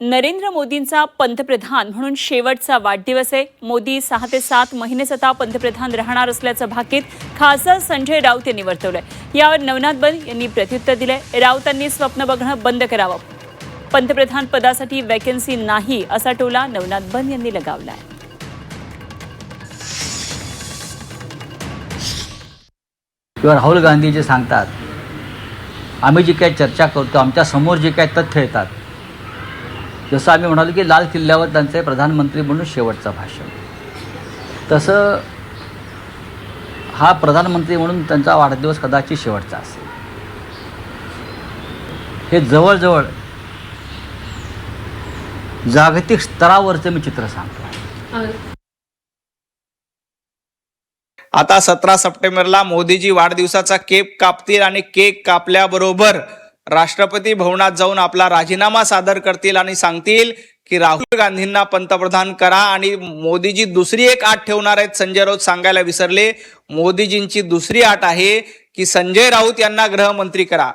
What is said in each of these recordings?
नरेंद्र मोदींचा पंतप्रधान म्हणून शेवटचा वाढदिवस आहे. मोदी 6 ते 7 महिनेच आता पंतप्रधान राहणार असल्याचं भाकीत खासदार संजय राऊत यांनी वर्तवलंय. यावर नवनाथ बन यांनी प्रत्युत्तर दिलंय. राऊतांनी स्वप्न बघणं बंद करावं. पंतप्रधान पदासाठी वॅकन्सी नाही असा टोला नवनाथ बन यांनी लगावलाय. राहुल गांधी जे सांगतात, आम्ही जी काही चर्चा करतो, आमच्या समोर जे काही तथ्य येतात, जसं आम्ही म्हणालो की लाल किल्ल्यावर त्यांचे प्रधानमंत्री म्हणून शेवटचं भाषण, तसं हा प्रधानमंत्री म्हणून त्यांचा वाढदिवस कदाचित शेवटचा असेल. हे जवळजवळ जागतिक स्तरावरचं मी चित्र सांगतो. आता 17 सप्टेंबरला मोदीजी वाढदिवसाचा केक कापतील आणि केक कापल्याबरोबर राष्ट्रपती भवनात जाऊन आपला राजीनामा सादर करतील आणि सांगतील की राहुल गांधींना पंतप्रधान करा. आणि मोदीजी दुसरी एक अट ठेवणार आहेत. संजय राऊत सांगायला विसरले. मोदीजींची दुसरी अट आहे की संजय राऊत यांना गृहमंत्री करा.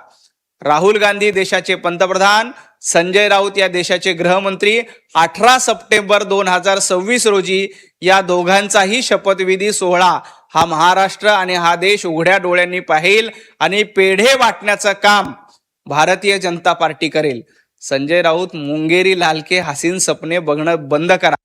राहुल गांधी देशाचे पंतप्रधान, संजय राऊत या देशाचे गृहमंत्री. 18 सप्टेंबर 2026 रोजी या दोघांचाही शपथविधी सोहळा हा महाराष्ट्र आणि हा देश उघड्या डोळ्यांनी पाहिल आणि पेढे वाटण्याचं काम भारतीय जनता पार्टी करेल. संजय राऊत मुंगेरी लालके हसीन सपने बघणं बंद करा.